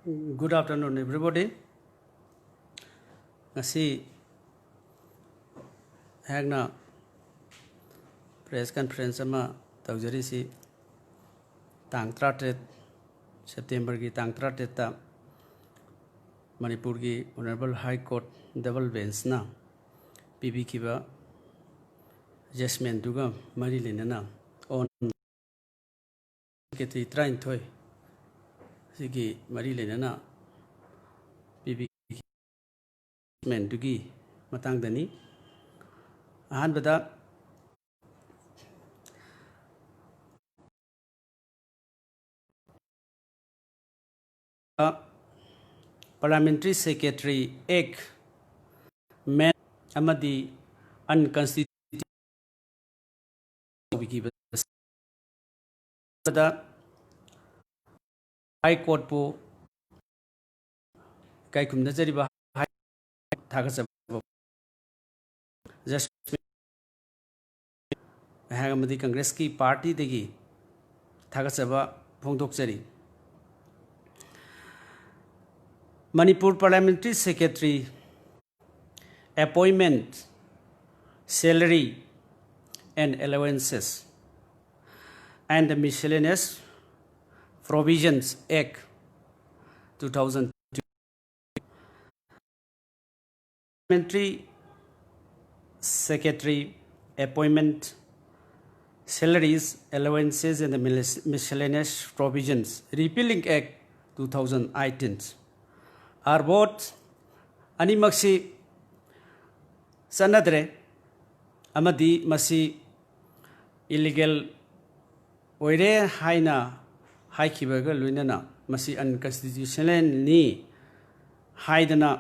Good afternoon, everybody. Ngasi hagna press conference ama tawjari si tang 30 September ki tang 30 ta Manipur ki Honorable High Court double bench na PB kiba judgment duga mari lenana on Secretary Train Thoi sigi mari lenana PB judgment dugi matang dani ahan bada Parliamentary Secretary Act man amadi unconstitutional bada High Court po kai kumna jari ba thaga sa just hagamadi Congress ki party degi thaga saba phongdok jari Manipur Parliamentary Secretary appointment salary and allowances and the Miscellaneous Provisions Act 2002 Parliamentary Secretary appointment salaries, allowances and the Miscellaneous Provisions Repealing Act 2018 are both animaxi sanadre amadi masi illegal oire haina haikibaga luinana masi unconstitutional ni haidana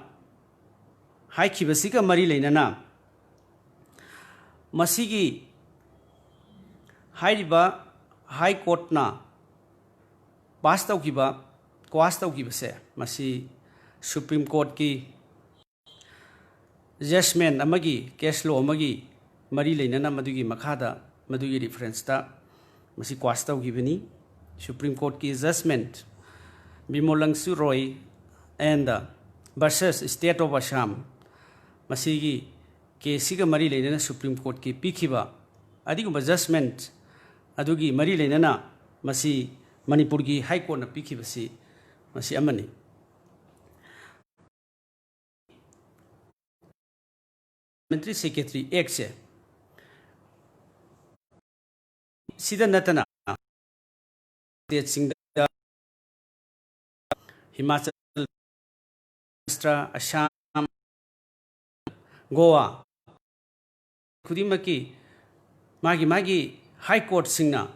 haikibasiga mari leinana masigi hairiba high court na pass tawkiba quas tawkibase masi Supreme Court ki judgment amagi case law amagi mari leinana madugi makhada madugi reference ta masi quas tawkibani Supreme Court ki judgment Bimolangsu Roy and versus State of Assam masigi case ga mari leinana Supreme Court ki pikhiba adigumba judgment adugi mari leinana masi Manipur ki High Court na pikhibasi masi amani Parliamentary Secretary Act se sida natana state singda Himachal Maharashtra Assam Goa khudimaki magi High Court singna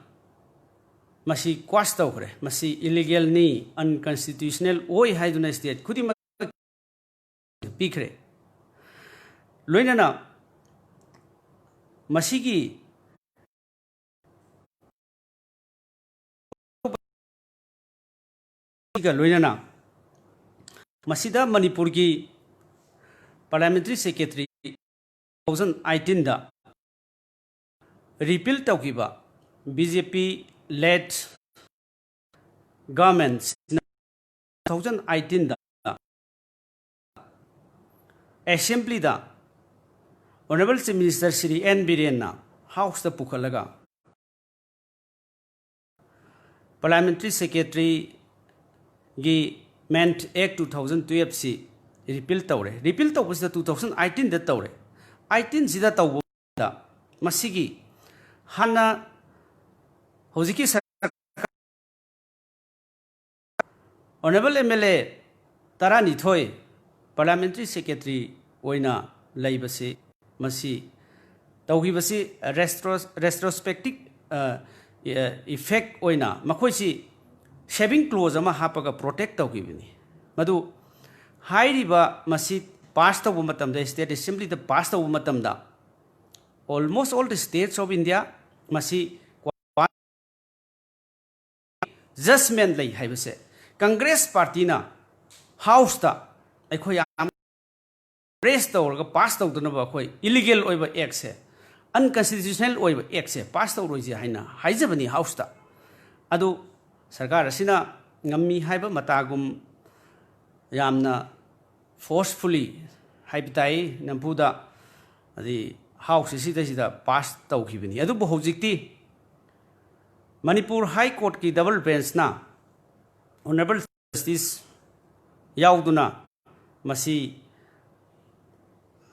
masi quas tawkre masi illegal ni unconstitutional oi haiduna state khudimaki pikre loinana masigi ga loinana masida Manipur ki Parliamentary Secretary 2018 da repeal tawkiba BJP led governments 2018 da assembly da Honorable Chief Minister Shri N. Biren na House da pukhalaga Parliamentary Secretary gi Meant Act 2012 si repeal tawre repeal tawbas da 2018 da tawre 18 sida tawbo da masigi hana hojiki Honorable MLA Tarani Thoi Parliamentary Secretary oina laibase masi tawgibasi retrospective effect oina makoisi saving clause ama hapaga protect tawgibini madu hairiba masi pass tawu matamda state assembly the pass tawu matamda almost all the states of India masi judgment lay haibase Congress party na house ta akhoi press tawrga pass tawduna ba khoi illegal oiba act se unconstitutional oiba act se pass tawroji haina haijabani house ta adu sarkar asina ngammi haiba matagum यामना forcefully हाइबताई नंपुदा अदि house सिदा pass तौखिबनी अदुबो हौजिक्ति Manipur high court की double bench ना ऑनरेबल जस्टिस याउदुना मसी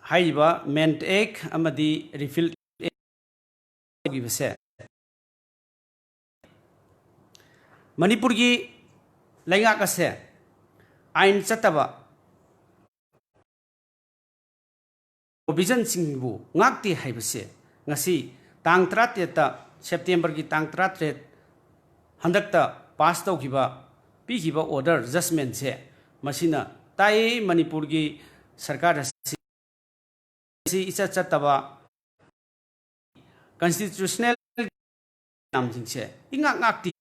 हाइबा मेंट एक अमदी रिफिल गिबसे मणिपुर की लैंगाक असे आइन चतबा प्रोविजन सिंगबु ngakti haibase ngasi tang 38 September की तांग 38 हंदकता पास तौखिबा पीखिबा ऑर्डर जजमेंट से मसिना ताई मणिपुर की सरकार सी इचा चतबा कॉन्स्टिट्यूशनल नामजिंग से इंगा ngakti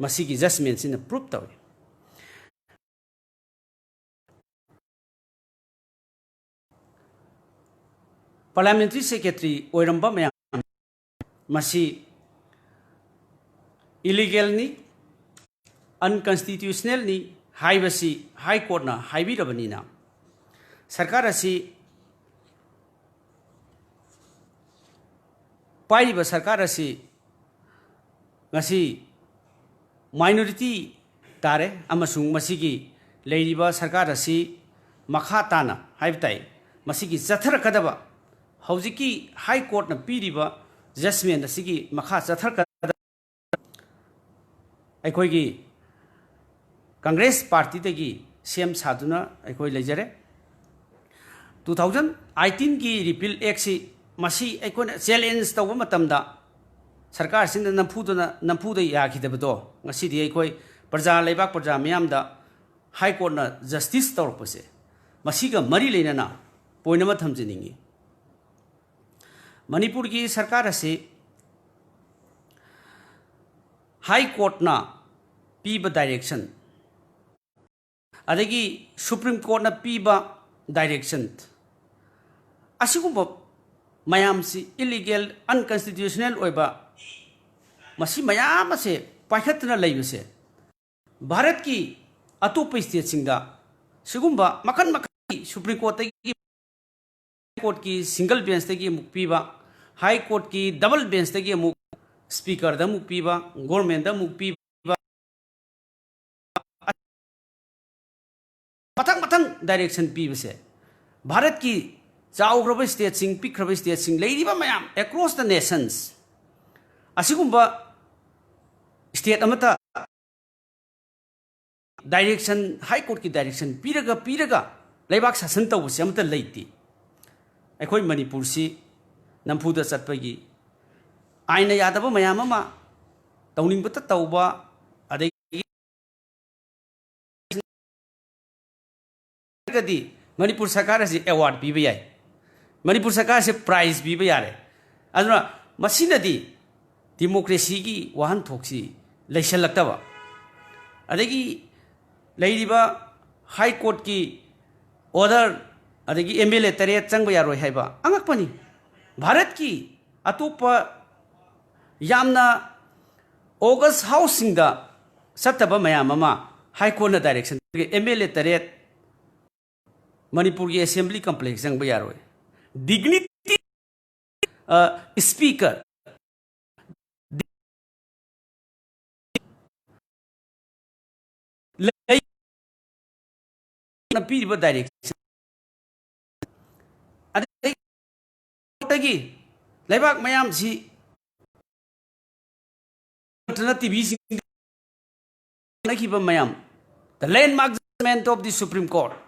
मसी की जजमेंट सिना प्रूफ तौ पार्लियामेंट्री सेक्रेटरी ओइरंबा मया मसी इलीगल नि अनकॉन्स्टिट्यूशनल नि हाइबसी हाई कोर्ट ना हाइबिरबनिना सरकार असी पाइबा सरकार असी ngasi माइनॉरिटी तारे अमसुंग मसीगी लेरिबा सरकार असी मखा ताना हाइबताई मसीगी चथर कदबा हौजिकी हाई कोर्ट ना पीरिबा जजमेंट असिगी मखा चथर कदबा अखोइगी कांग्रेस पार्टी तगी सेम सादुना अखोइ लेजरे 2018 की रिपील एक्ट सी मसी अखोना चैलेंज तौबा मतमदा सरकार सिंह नंफूद याखिदबदो ngasiदी अखोइ प्रजा लेबाक प्रजा मयामदा हाई कोर्ट ना जस्टिस तौरपसे मसीगा मरी लेना पॉइंट अमा थमजनिंगी मणिपुर की सरकार असे हाई कोर्ट ना पीबा डायरेक्शन अदगी सुप्रीम कोर्ट ना पीबा डायरेक्शन असिगुंबा मयाम से इलीगल अनकॉन्स्टिट्यूशनल ओइबा मसी मयाम से पाइखतना लैबसे भारत की अतोप स्टेट सिंगा सिगुंबा मखन मखन सुप्रीम कोर्ट की सिंगल बेंच तगी मुक पीबा हाई कोर्ट की डबल बेंच तगी मुक स्पीकर दा मुक पीबा गवर्नमेंट दा मुक पीबा मथंग मथंग डायरेक्शन पीबसे भारत की चाउग्रब स्टेट सिंग पिक्रब स्टेट सिंग लेरिबा मयाम अक्रॉस द नेशंस असिगुंबा स्टेट अमता डायरेक्शन हाई कोर्ट की डायरेक्शन पीरगा लेबाक शासन तौबसे अमता लेती अखोई मणिपुर से नंफूद चटपगी आइन यादव मयाम अमा तौनिंगबत तौबा अदगी मणिपुर सरकार से अवार्ड पीबा याय मणिपुर सरकार से प्राइज पीबा यारे अदुना मसिनदी डेमोक्रेसी की वाहनथोक्सी लैसलक्तबा अदगी लैरिबा हाई कोर्ट की ऑर्डर अदगी एमएलए तरेत चंग यारोय हाइबा अंगकपनी भारत की अतोप यामना ऑगस्ट हाउसिंग दा सत्तबा मयाम अमा हाई कोर्ट ना डायरेक्शन एमएलए तरेत मणिपुर की असेंबली कॉम्प्लेक्स चंग यारोय डिग्निटी स्पीकर पीरिबा डायरेक्शन लेबाक मयाम सी टीवी मयाम the landmark judgment of the supreme court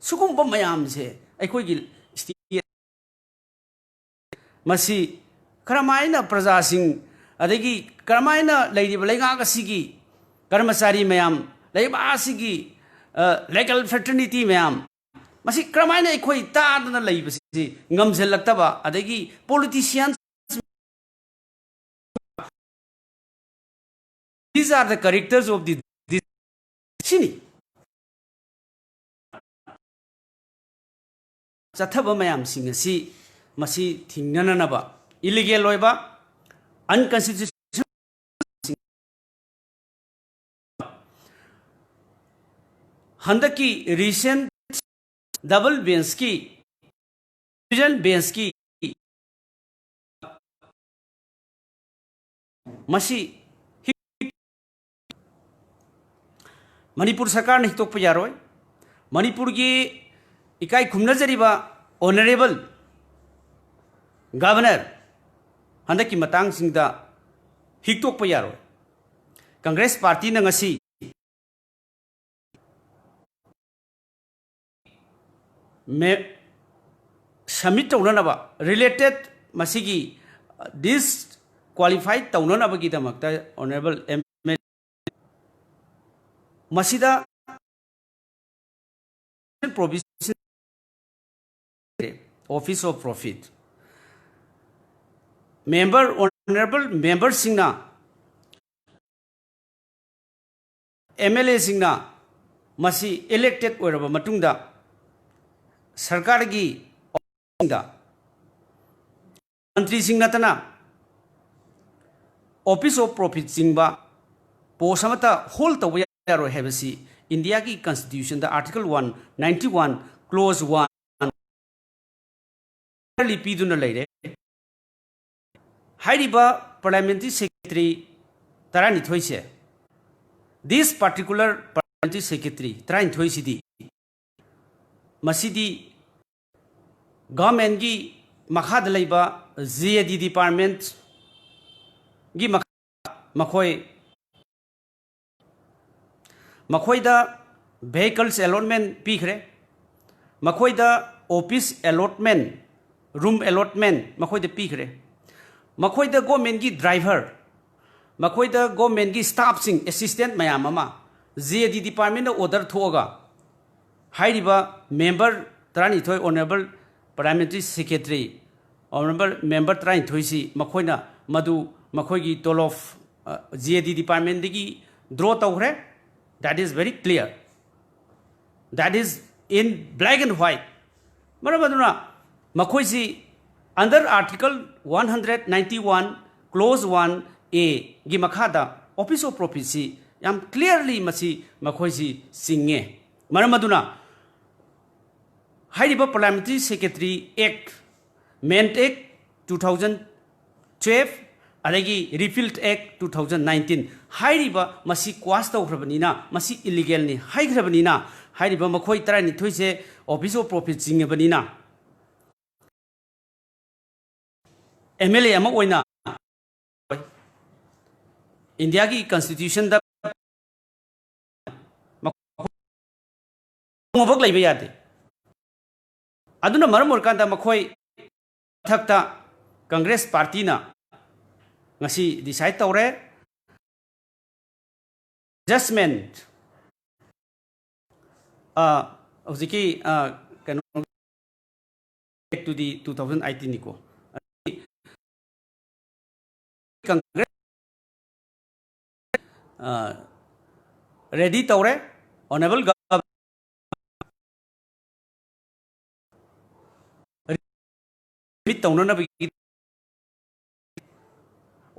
सुगुंब मयाम से अखोगी मसी करमायना प्रजा सिंह अदगी करमायना लेरिबा लेगाक असिगी कर्मचारी मयाम लेबासिगी लेगल फ्रेटर्निटी मयाम मसी क्रमायना अखोई तादना लेबसी ngамselलक्तबा अदगी politicians these are the characters of this sini chathaba mayam sing asi masi thingnanaba illegal loiba unconstitutional handaki recent double bench ki division bench ki masi Manipur Sarkar ni tok pajaroi Manipur ki ikai khumnajariba honorable governor handaki matang singda hiktok payaroi Congress party na ngasi me submit taunanaba related masigi this qualified taunanaba gi damakta honorable masida provision office of profit member honorable member singna MLA singna masi elected oiraba matungda sarkar gi singda mantri singna tana office of profit singba posamata hold tawya yaro hebasi India ki constitution the article 191 clause 1 lipi duna leire hairiba parliamentary secretary tarani thoise this particular parliamentary secretary tarani thoise di masidi government gi makhad leiba ZAD department gi makhoi Makhoida vehicles allotment pikre Makhoida office allotment room allotment Makhoida pikre Makhoida government gi driver Makhoida government gi staff sing assistant mayam ama ZAD department order thoga hairiba member trani thoi honorable parliamentary secretary honorable member trani thoi si makhoina madu makhoi gi tolof ZAD department gi draw tawre. That is very clear. That is in black and white. Marabaduna, Makhoisi under Article 191, Clause 1A, Gimakada, Office of Prophecy, yam clearly Masi Makhoisi Singhe. Maramaduna, Haidiba Parliamentary Secretary Act, Ment Act 2012, Alagi Repealed Act 2019 Hairiba masi quas tawkhrabanina masi illegal ni haikhrabanina hairiba makhoi tarani thoise office of profit singabanina MLA ama oina India ki constitution da mabak laiba yade aduna maram orkanda makhoi thakta Congress party na ngasi decide tawre adjustment hojiki kano to the 2018 niko Congress ready tawre honorable tawna na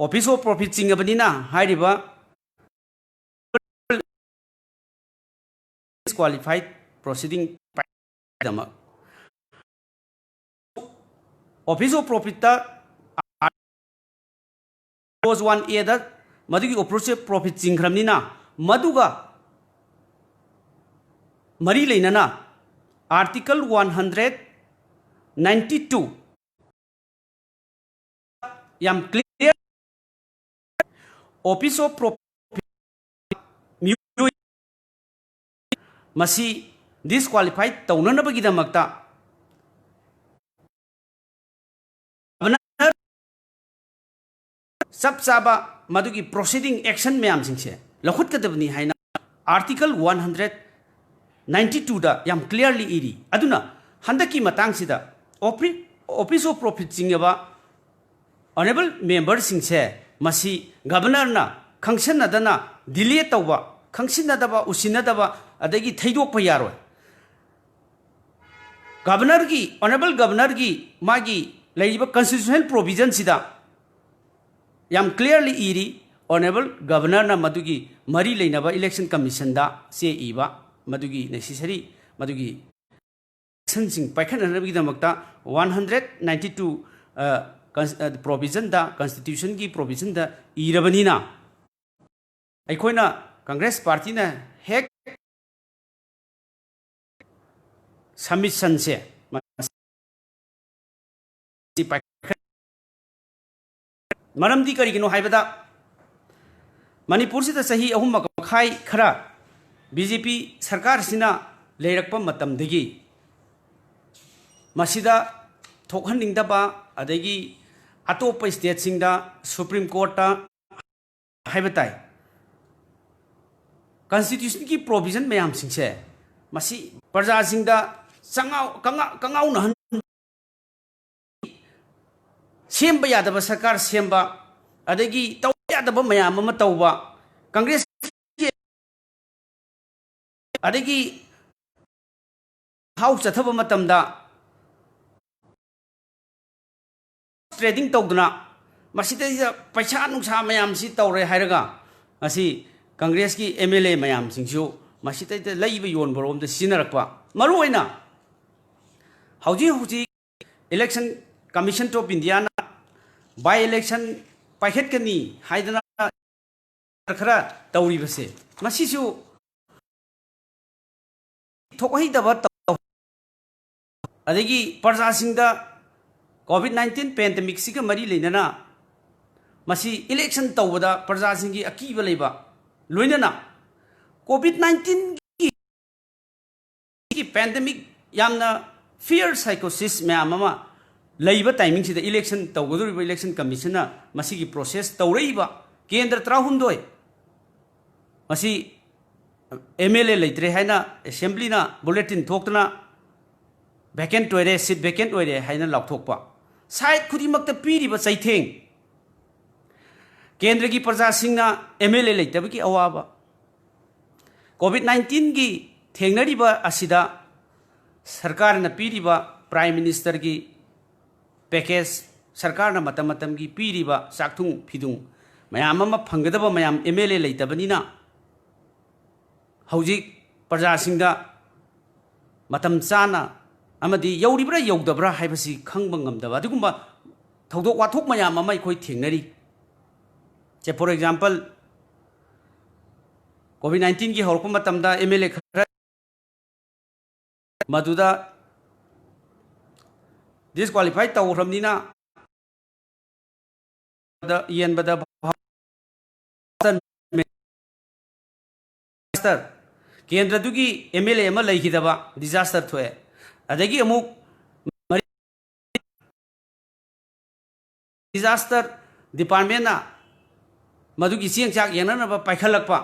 office of profit singabanina hairiba qualified proceeding office of profit ta clause 1A da madugi office of profit singkhramnina maduga mari leinana article 192 yam clear office of profit masi disqualified taunanabagidamagta sab saba madugi proceeding action mayam singse lakhut kadabni haina article 192 da yam clearly iri aduna handaki matang sida office of profit singaba honorable member singse masi governor na khangsanadana delay tawba khangsinadaba usinadaba adagi thaidokpa yaroi governor gi honorable governor gi magi लेइबा constitutional provision sida yam clearly iri honorable governor na madugi mari leinaba election commission da se iba madugi necessary madugi sing paikhan na bi damakta 192 provision da constitution ki provision da irabani na aikoina congress party na hek submission se मरमदी करिगिनो हाइबदा मणिपुर से सही अहुम मखाई खरा BJP सरकार सिना लेरक्प मतमदगी मसिदा थोखनिंगदबा अदगी अतोप स्टेट सिंगदा सुप्रीम कोर्ट हाइबताई कॉन्स्टिट्यूशन की प्रोविजन मयाम सिंगसे मसी प्रजा सिंगदा संगाव कंगाव न सेम यादव सरकार सेम अदगी तौ यादव मयाम अमा तौबा कांग्रेस अदगी हाउ चथब मतमदा ट्रेडिंग तौदना मसिदा पैसा नुसा मयाम सि तौरे हायरगा असी कांग्रेस की एमएलए मयाम सिंगसु मसिदा लैब योन बरोम द सिनरकपा मरुओइना हौजी हौजी election commission of India by election पाइखटकनी हाइदना खरा तौरीबसे मसिसु थोकहिदब अदगी प्रजासिंगदा कोविड-19 पेंडेमिक सिगा मरी लेना मसी इलेक्शन तौबदा प्रजासिंगी अकीब लेबा लोइनना कोविड-19 की पेंडेमिक यामना फियर साइकोसिस मैम लेबा टाइमिंग से इलेक्शन तौगदोरिबा इलेक्शन कमीशन मसीगी प्रोसेस तौरइबा केंद्र 13 मसी एमएलए लेत्रे हाइना असेंबलीना बुलेटिन थोक्तना वैकेंट ओइरे सीट वैकेंट ओइरे हाइना लाउथोकपा साइड खुदिमक्ता पीरिबा चैथेंग केंद्र की प्रजा सिंगना एमएलए लेतबकी अवाबा कोविड-19 की थेंगनरिबा असिदा सरकार न पीरिबा प्राइम मिनिस्टर की पैकेज सरकार न मतम मतम की पीरिबा चाकथुंग फिदुंग मयाम अमा फंगदबा मयाम एमएलए लेतबनिना हौजिक प्रजा सिंगदा मतम चाना अमदी यौरिब्रा यौदब्रा हाइबसी खंगबा ngamdaba अदुगुंबा थौदोक वाथोक मयाम अमा इखोइ थेंगनरी जे फॉर एग्जांपल कोविड-19 की हौरप मतमदा एमएलए खरा मदुदा डिस्क्वालीफाइड तौरमनिना येनबदा केंद्र दुगी एमएलए अमा लैखिदबा डिजास्टर थोए अदगी अमुक डिजास्टर डिपार्टमेंट ना मदुगी चेंग चाक येननबा पाइखलकपा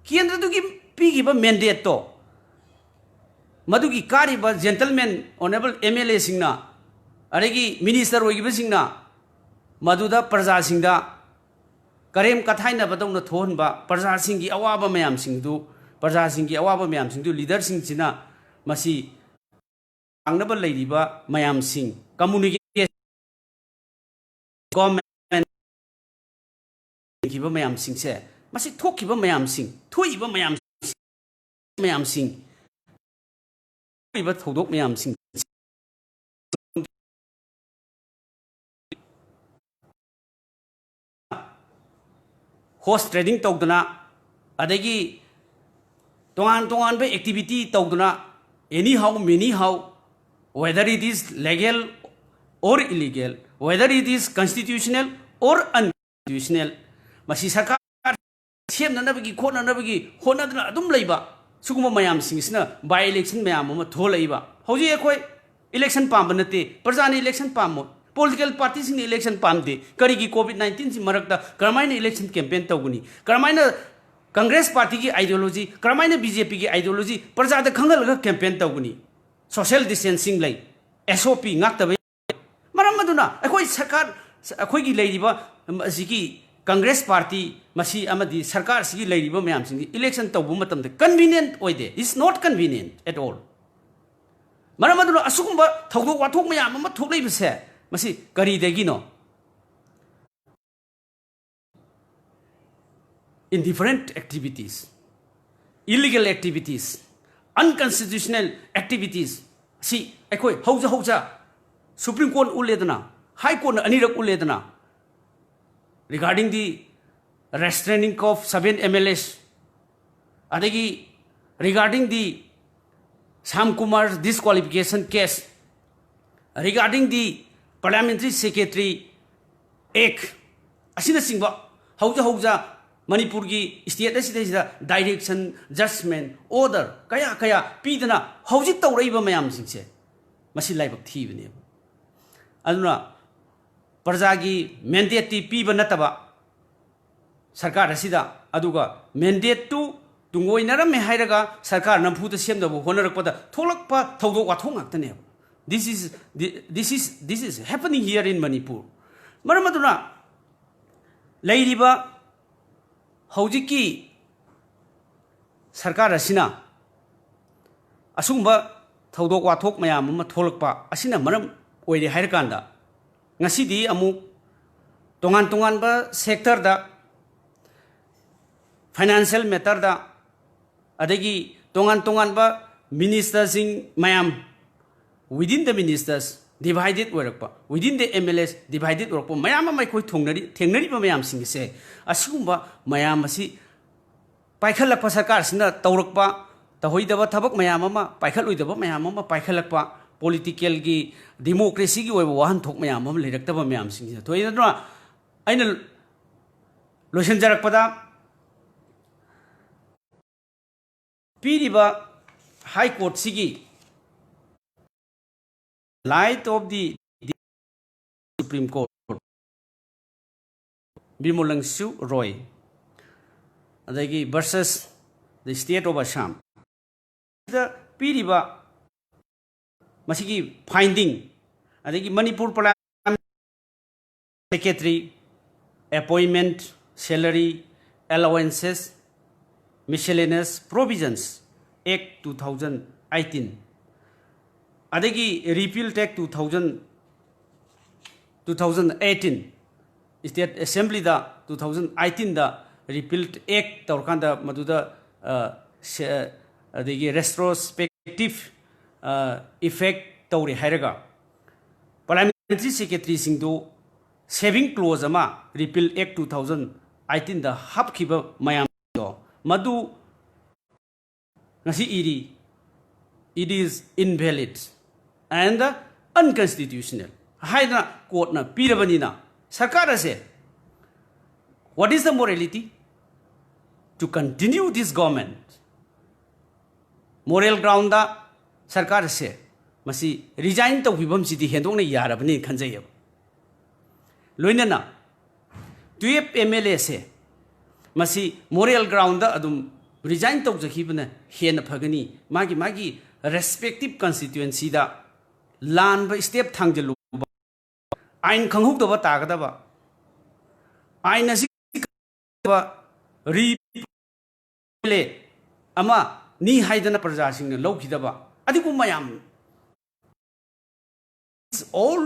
केंद्र दुगी पीगिबा मैंडेट तो मदुगी कारिबा जेंटलमैन ऑनरेबल एमएलए सिंगना अरेगी मिनिस्टर ओइगिबा सिंगना मदुदा प्रजा सिंगदा करेम कथाइना बदौना थोहनबा प्रजा सिंगी अवाबा मयाम सिंगदु प्रजा सिंगी अवाबा मयाम सिंगदु लीडर सिंगसिना मसी आंगनबा लैरिबा मयाम सिंग कम्युनिकेशन गवर्नमेंट किबा मयाम सिंगसे मसी थोकिबा मयाम सिंग थोइबा मयाम सिंग इबा थौदोक मयाम सिंग होस्ट ट्रेडिंग तौदना अदगी तोंगान बे एक्टिविटी तौदना any how many how whether it is legal or illegal whether it is constitutional or unconstitutional मसी सरकार सेमननबगी खोननबगी होनदना अदुम लैबा सुगुम मयाम सिंगसिना बाय इलेक्शन मयाम अमा थोलैबा हौजी अखोय इलेक्शन पाम नते प्रजानि इलेक्शन पामो पॉलिटिकल पार्टी सिंग इलेक्शन पामदे करिगी कोविड-19 सि मरकता करमाइना इलेक्शन कैंपेन तौगुनी करमाइना कांग्रेस पार्टी की आइडियोलॉजी करमाइना बीजेपी की आइडियोलॉजी प्रजाद खंगलगा कैंपेन तौगुनी सोशल डिस्टेंसिंग लै SOP ngaktabe maram maduna akhoi sarkar akhoi gi leiriba asigi Congress party मसी अमदी सरकार सिगी लेरिबा मयाम सिंगी इलेक्शन तौबु मतमदे कन्वीनियंट ओइदे is not convenient at all मरम मदुना असुगुंबा थौदोक वाथोक मयाम अमा थोकलैबसे मसी करी देगी no indifferent activities, illegal activities, unconstitutional activities. See, ekoi hauja Supreme Court uledana, High Court anirak uledana regarding the restraining of 7 MLAs. Adegi regarding the Sam Kumar's disqualification case, regarding the Parliamentary Secretary Act. Asina singba hauja Manipur ki state asida direction, judgment, order kaya pidana hauji tawraiba mayam singse masi laibak thibane aduna parja gi mandate ti piba nataba sarkar asida aduga mandate tu tungoi naram me hairaga sarkar nampu ta semdabu honarakpada tholakpa thodok wathong aktane. This is happening here in Manipur. Maramaduna lairiba हौजिकी सरकार असिना असुंबा थौदोक वाथोक मयाम अमा थोलकपा असिना मरम ओइरे हाइरकांदा ngasiदी अमु तोंगान बा sector दा financial matter दा अदगी तोंगान बा मिनिस्टर्सिंग मयाम within the ministers divided workpa within the MLAs divided workpa mayam mai khoi thengnari ba mayam sing se asugumba mayam asi paikhalakpa sarkar sina tawrakpa tahoidaba thabak mayam ama paikhaluidaba mayam ama paikhalakpa political gi democracy gi oiba wahan thok mayam ama leiraktaba mayam sing se thoidana aina lotion jarakpada piriba high court sigi light of the Supreme Court, Bimolangsu Roy, versus the state of Assam. The Piriba Masiki finding, Manipur Parliament Secretary, appointment, salary, allowances, miscellaneous provisions, Act 2018. Adegi repeal Act 2018 State Assembly da 2018 da repealed Act taurkanda maduda adegi retrospective effect tauri hairaga Parliamentary Secretary singdo saving clause ama repeal Act 2018 da hapkiba mayam do madu ngasi iri it is invalid and unconstitutional. Haidna court na pirabanina sarkar ase what is the morality to continue this government moral ground da sarkar ase masi resign tawibam sidi hendong na yarabani khanjayab loinana 12 MLA se masi moral ground da adum resign tawjakhibana hena phagani magi respective constituency da land by step thangjalu ain khanghuk da ba tagada ba ain asi ba re ama ni haidana praja sing na lawkhida ba adigu mayam all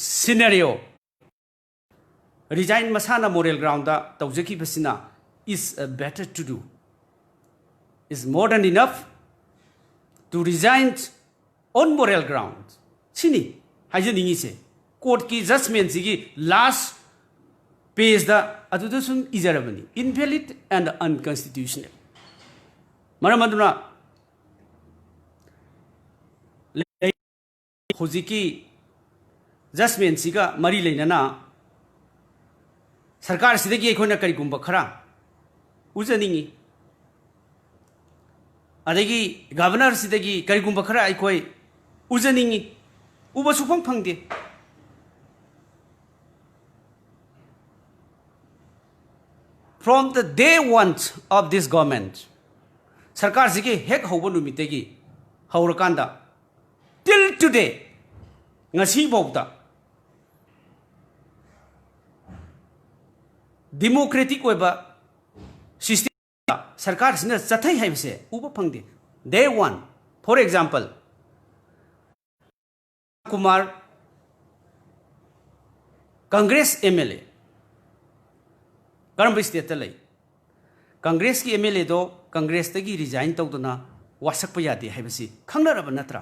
scenario resign masana moral ground da tawjaki basina is better to do is more than enough to resign on moral grounds. Sini, hajaningi se court ki judgment sigi last page da adudasun ijarabani invalid and unconstitutional. Maramaduna hojiki judgment siga mari leinana sarkar sidagi ekhona karigumba khara ujaningi adagi governor sidagi karigumba khara aikoi ujaningi uba sufang phangde from the day one of this government sarkar sigi hek hobo numitegi haurakanda till today ngasi bawda democratic oiba system sarkar sina chathai haibse uba phangde day one for example Kumar Congress MLA करम state लई कांग्रेस की MLA दो Congress तगी resign तौदना वासक यादे है खंगनरब नत्रा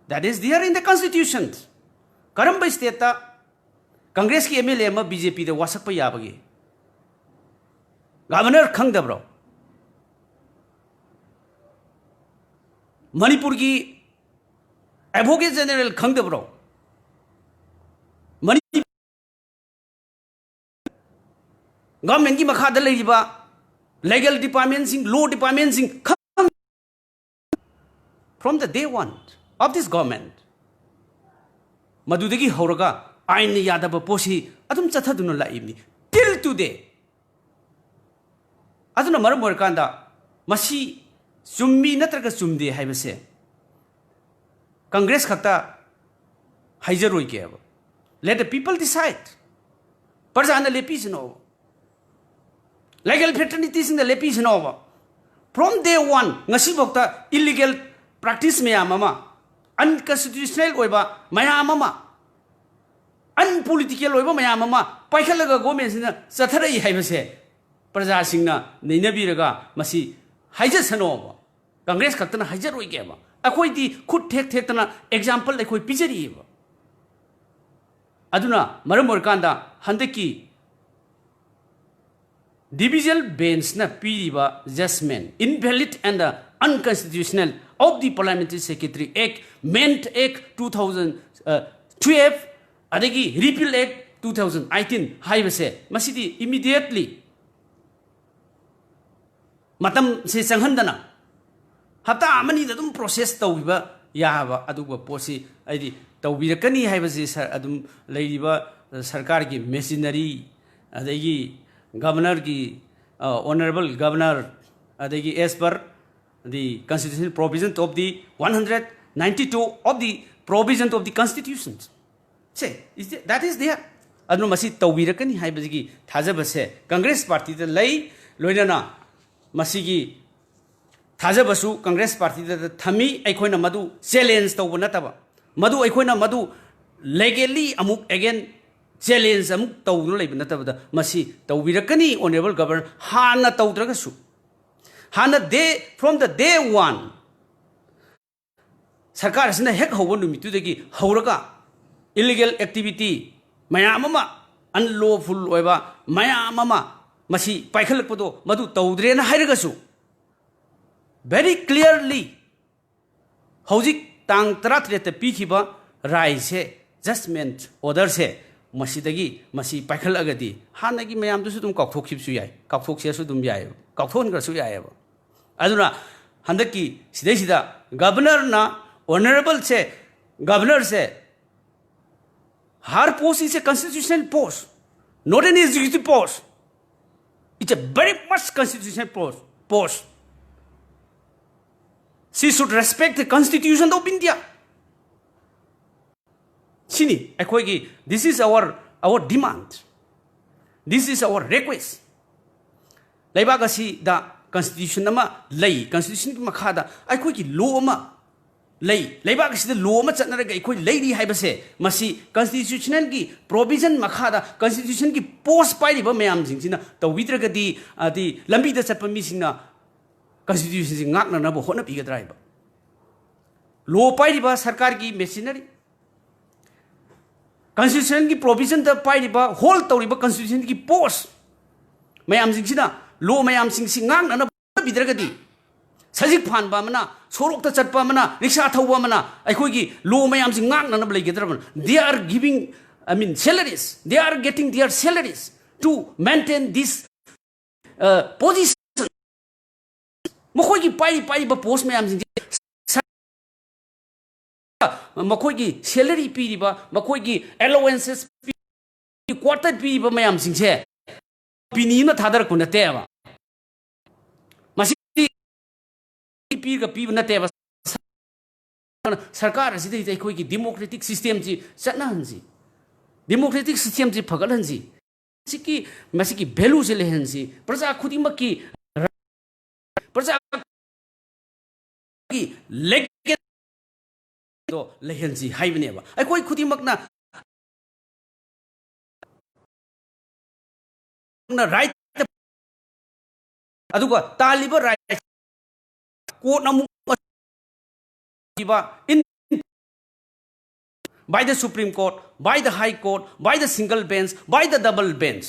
that is there in the constitution करम स्टेट कांग्रेस की एमएलए बीजेपी दे वासक याबगे गवर्नर खंगदब्रो मणिपुर की एडवोकेट जनरल खंगदब्रो गवर्नमेंट की मखाद लेरिबा लीगल डिपार्टमेंट सिंह लॉ डिपार्टमेंट सिंह from the day one of this government मदुदगी हौरगा आइन यादब पोसी अदुम चथदुन लाइबनी टिल टुडे अदुना मरम ओरकांदा मसी चुम्मी नत्रगा चुम्दे हाइबसे कांग्रेस खक्ता हाइजरोय के अब लेट द पीपल डिसाइड प्रजाना लेपीसनो लीगल फ्रेटर्निटीज इन द लेपीसनो from day one ngasi bokta illegal practice mayam ama unconstitutional oiba mayam ama unpolitical oiba mayam ama paikhalaga government sina chatharai haibase praja singna neinabiraga masi haijasano Congress खक्तना हाइजरोय के अब अखोई दी खुद ठेक ठेकतना example अखोई पिजरी अदुना मरम ओरकांदा हंदकी divisional bench न पीरिबा judgment invalid and unconstitutional of the parliamentary secretary act मेंट एक्ट 2012 अदगी रिपील एक्ट 2018 हाइबसे मसिदी इमीडिएटली मतम से संहंदना हफ्ता अमनी दम प्रोसेस तौबा याबा अदुबा पोसी आइदी तौबिरकनी हाइबसे सर अदुम लेरिबा सरकार की मेशिनरी अदगी गवर्नर की ऑनरेबल गवर्नर अदगी as per the constitutional provision of the 192 of the provision of the constitution से दैट इज देयर अदुम मसी तौबिरकनी हाइबगी थाजबसे कांग्रेस पार्टी द लई लोइना मसीगी थाजबसु कांग्रेस पार्टी द थमी अखोइना मदु चैलेंज तौब नतबा मदु अखोइना मदु लीगली अमुक अगेन चैलेंज अमुक तौदुन लेब नतबदा मसी तौबिरकनी ऑनरेबल गवर्नर हाना तौद्रगसु हाना day from the day one सरकार सिना हेक हौब नुमितुदगी हौरगा इलीगल एक्टिविटी मयाम अमा अनलॉफुल ओइबा मयाम अमा मसी पाइखलकपदो मदु तौद्रेना हाइरगसु very clearly हौजिक तांग 33 पीखिबा राय से जजमेंट ऑर्डर से मसीदगी मसी पाइखलगदी हानगी मयाम दुसु दुम काउथोखिबसु याय काउथोखसेसु दुम याय काउथोनगसु याय अदुना हंदकी सिदैसिदा गवर्नर ना ऑनरेबल से गवर्नर से her post is a constitutional post not an executive post it's a very much constitutional post She should respect the Constitution of India. Sini, this is our demand. This is our request. Laibagasi da Constitution nama lay Constitution ki makhada akoigi law ma lay laibagasi da law ma chatnaraga akoi lady haibase masi constitutional ki provision makhada Constitution ki post pairiba mayam jingsina tawidragadi adi lambi da chatpa mi singna Constitution से ngak na bo hona piga drive लो पाइरिबा सरकार की machinery Constitution की provision the पाइरिबा whole तौरिबा Constitution की post मयाम सिंगसिना लो मयाम सिंग ngak na बिद्रगदी सजिक फानबा मना सोरोक त चटपा मना rickshaw थौबा मना अखोगी लो मयाम सिंग ngak na लेगेद्रबन they are giving I mean salaries they are getting their salaries to maintain this position मखोगी पाई पोस्ट में आमसिंग मखोगी सैलरी पीरिबा मखोगी अलाउंसेस क्वार्टर पीरिबा में आमसिंग से पिनी न थादर को नतेबा मसी पीगा पीब नतेबा सरकार असिदि अखोगी डेमोक्रेटिक सिस्टम जी चटनाहनजी डेमोक्रेटिक सिस्टम जी फगलहनजी सिकी मसिकी वैल्यू से लेहनजी प्रजा खुदिमकी प्रजा की लेकिन तो लेहनसी हाइबनेबा अखोई खुदिमकना राइट अदुगा तालिबा राइट कोर्ट अमु in by the Supreme Court, by the High Court, by the single bench, by the double bench.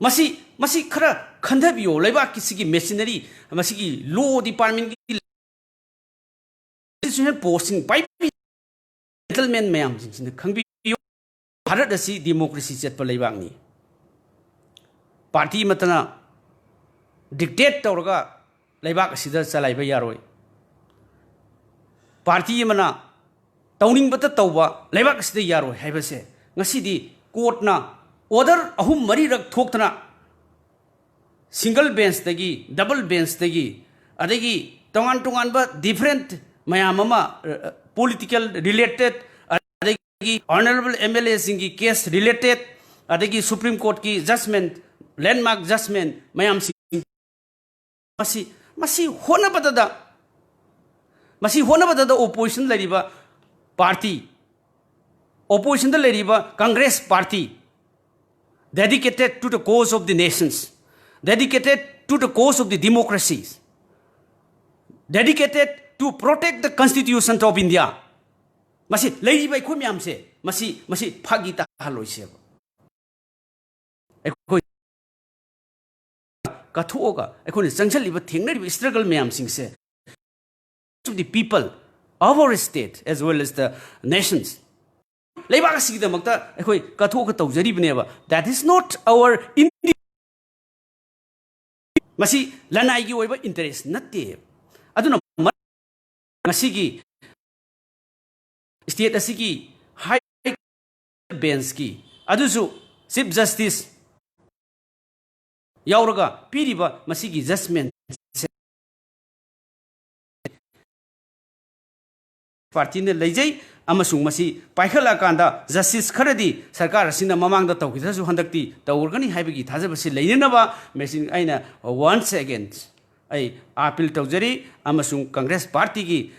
Masi khara khandhabiyo laiba kisigi machinery masigi law department ki posting by gentlemen mayam jing khangbiyo Bharat asi democracy chet pa laibak ni party matana dictate tawraga laibak asida chalaiba yaroi party mana tauning bata tauba laibak asida yaroi haibase ngasidi court na order ahum mari rak thoktana single bench tagi double bench tagi adagi tongan ba different mayamama political related adagi honorable MLA singi case related adagi Supreme Court ki judgment landmark judgment mayam sing masi hona bada opposition lariba party opposition da lariba Congress party dedicated to the cause of the nations, dedicated to the cause of the democracies, dedicated to protect the Constitution of India. Masi lady by Kumiam say, Masi Pagita Haloiseb. Katuoga, I couldn't essentially but think struggle meam sing say to the people of our state as well as the nations. That is not our Masi Lanai over interest, not there. I don't know Masigi State Asiki High Bensky Aduzu Chief Justice Yauraga Piriba Masigi Judgment Party Lejay amasung masi paikhala kanda justice kharadi sarkar asina mamang da tawki thasu handakti tawurgani haibagi thajabasi leinaba machine aina once again ai appeal tawjari amasung Congress party gi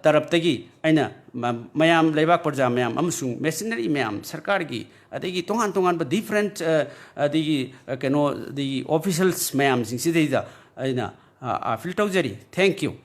taraptagi aina mayam leibak parja mayam amasung machinery mayam sarkar gi adigi tongan ba different adigi the officials mayam sing sidida aina appeal tawjari. Thank you.